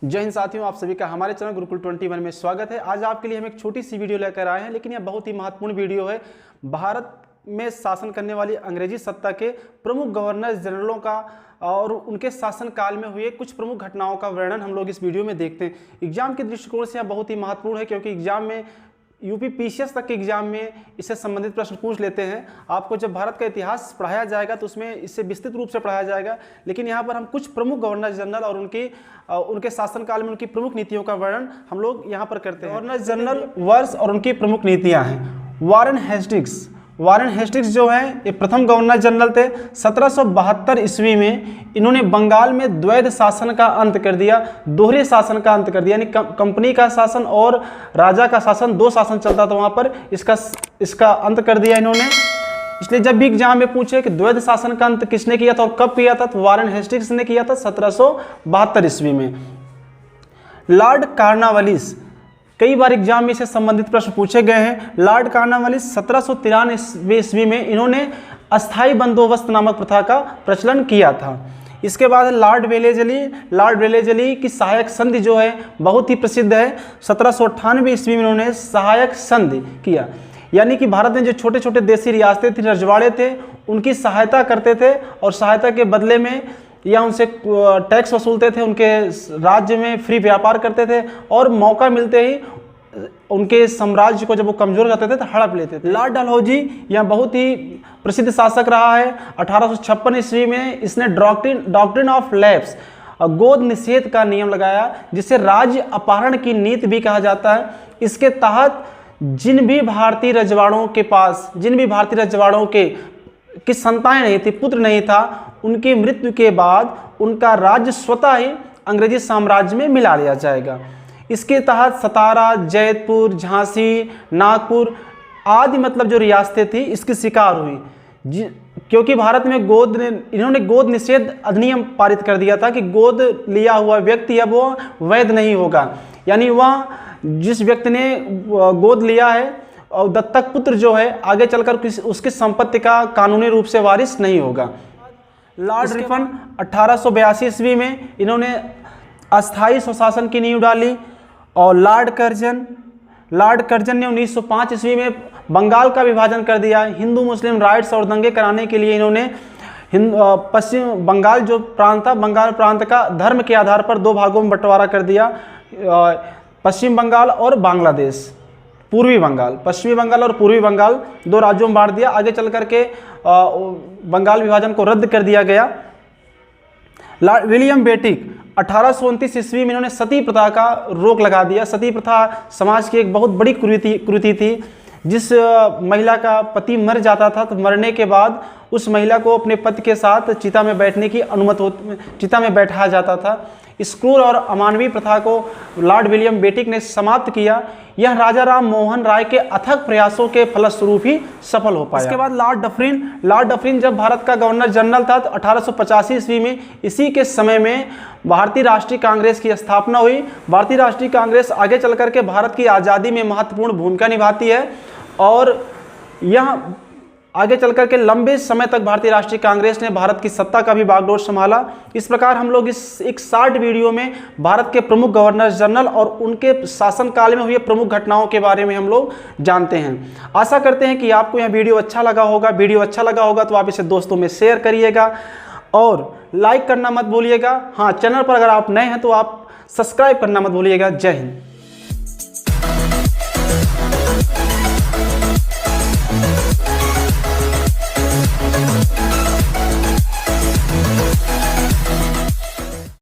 जय हिंद साथियों, आप सभी का हमारे चैनल गुरुकुल 21 में स्वागत है। आज आपके लिए हम एक छोटी सी वीडियो लेकर आए हैं, लेकिन यह बहुत ही महत्वपूर्ण वीडियो है। भारत में शासन करने वाली अंग्रेजी सत्ता के प्रमुख गवर्नर जनरलों का और उनके शासनकाल में हुए कुछ प्रमुख घटनाओं का वर्णन हम लोग इस वीडियो में देखते हैं। एग्जाम के दृष्टिकोण से यह बहुत ही महत्वपूर्ण है, क्योंकि एग्जाम में यूपी पीसीएस तक के एग्जाम में इससे संबंधित प्रश्न पूछ लेते हैं। आपको जब भारत का इतिहास पढ़ाया जाएगा तो उसमें इससे विस्तृत रूप से पढ़ाया जाएगा, लेकिन यहाँ पर हम कुछ प्रमुख गवर्नर जनरल और उनके शासनकाल में उनकी प्रमुख नीतियों का वर्णन हम लोग यहाँ पर करते हैं। गवर्नर जनरल वर्ष और उनकी प्रमुख नीतियाँ हैं। वारेन हेस्टिंग्स जो है ये प्रथम गवर्नर जनरल थे। 1772 ईस्वी में इन्होंने बंगाल में द्वैध शासन का अंत कर दिया, दोहरे शासन का अंत कर दिया, यानी कंपनी का शासन और राजा का शासन, दो शासन चलता था वहाँ पर, इसका अंत कर दिया इन्होंने। इसलिए जब भी एग्जाम में पूछे कि द्वैध शासन का अंत किसने किया था और कब किया था, तो वारेन हेस्टिंग्स ने किया था 1772 ईस्वी में। लॉर्ड कॉर्नवालिस, कई बार एग्जाम में इससे संबंधित प्रश्न पूछे गए हैं। लॉर्ड कॉर्नवालिस 1793 ईस्वी में इन्होंने अस्थाई बंदोबस्त नामक प्रथा का प्रचलन किया था। इसके बाद लॉर्ड वेलेजली की सहायक संधि जो है बहुत ही प्रसिद्ध है। 1798 ईस्वी में इन्होंने सहायक संधि किया, यानी कि भारत में जो छोटे छोटे देसी रियासतें थी, रजवाड़े थे, उनकी सहायता करते थे और सहायता के बदले में या उनसे टैक्स वसूलते थे, उनके राज्य में फ्री व्यापार करते थे और मौका मिलते ही उनके साम्राज्य को जब वो कमजोर करते थे तो हड़प लेते थे। लॉर्ड डलहौजी यह बहुत ही प्रसिद्ध शासक रहा है। 1856 ईस्वी में इसने डॉक्ट्रिन ऑफ लैप्स, गोद निषेध का नियम लगाया, जिसे राज्य अपहरण की नीति भी कहा जाता है। इसके तहत जिन भी भारतीय रजवाड़ों की संतानें नहीं थी, पुत्र नहीं था, उनकी मृत्यु के बाद उनका राज्य स्वतः ही अंग्रेजी साम्राज्य में मिला लिया जाएगा। इसके तहत सतारा, जयपुर, झांसी, नागपुर आदि मतलब जो रियासतें थी इसकी शिकार हुई, क्योंकि भारत में इन्होंने गोद निषेध अधिनियम पारित कर दिया था कि गोद लिया हुआ व्यक्ति अब वो वैध नहीं होगा, यानी वह जिस व्यक्ति ने गोद लिया है और दत्तक पुत्र जो है आगे चलकर उसकी संपत्ति का कानूनी रूप से वारिस नहीं होगा। लॉर्ड रिपन 1882 ईस्वी में इन्होंने अस्थाई स्वशासन की नींव डाली और लॉर्ड कर्जन ने 1905 ईस्वी में बंगाल का विभाजन कर दिया। हिंदू मुस्लिम राइट्स और दंगे कराने के लिए इन्होंने पश्चिम बंगाल जो प्रांत था, बंगाल प्रांत का धर्म के आधार पर दो भागों में बंटवारा कर दिया, पश्चिम बंगाल और बांग्लादेश, पूर्वी बंगाल, पश्चिमी बंगाल और पूर्वी बंगाल दो राज्यों में बांट दिया। आगे चल करके बंगाल विभाजन को रद्द कर दिया गया। विलियम बेटिक 1829 ईस्वी में इन्होंने सती प्रथा का रोक लगा दिया। सती प्रथा समाज की एक बहुत बड़ी कुरीति थी। जिस महिला का पति मर जाता था तो मरने के बाद उस महिला को अपने पति के साथ चिता में बैठने की चिता में बैठाया जाता था। इस क्रूर और अमानवीय प्रथा को लॉर्ड विलियम बेटिक ने समाप्त किया। यह राजा राम मोहन राय के अथक प्रयासों के फलस्वरूप ही सफल हो पाया। इसके बाद लॉर्ड डफरिन जब भारत का गवर्नर जनरल था तो 1885 ईस्वी में इसी के समय में भारतीय राष्ट्रीय कांग्रेस की स्थापना हुई। भारतीय राष्ट्रीय कांग्रेस आगे चल करके भारत की आज़ादी में महत्वपूर्ण भूमिका निभाती है और यह आगे चलकर के लंबे समय तक भारतीय राष्ट्रीय कांग्रेस ने भारत की सत्ता का भी बागडोर संभाला। इस प्रकार हम लोग इस एक शॉर्ट वीडियो में भारत के प्रमुख गवर्नर जनरल और उनके शासनकाल में हुई प्रमुख घटनाओं के बारे में हम लोग जानते हैं। आशा करते हैं कि आपको यह वीडियो अच्छा लगा होगा। तो आप इसे दोस्तों में शेयर करिएगा और लाइक करना मत भूलिएगा। हाँ, चैनल पर अगर आप नए हैं तो आप सब्सक्राइब करना मत भूलिएगा। जय हिंद।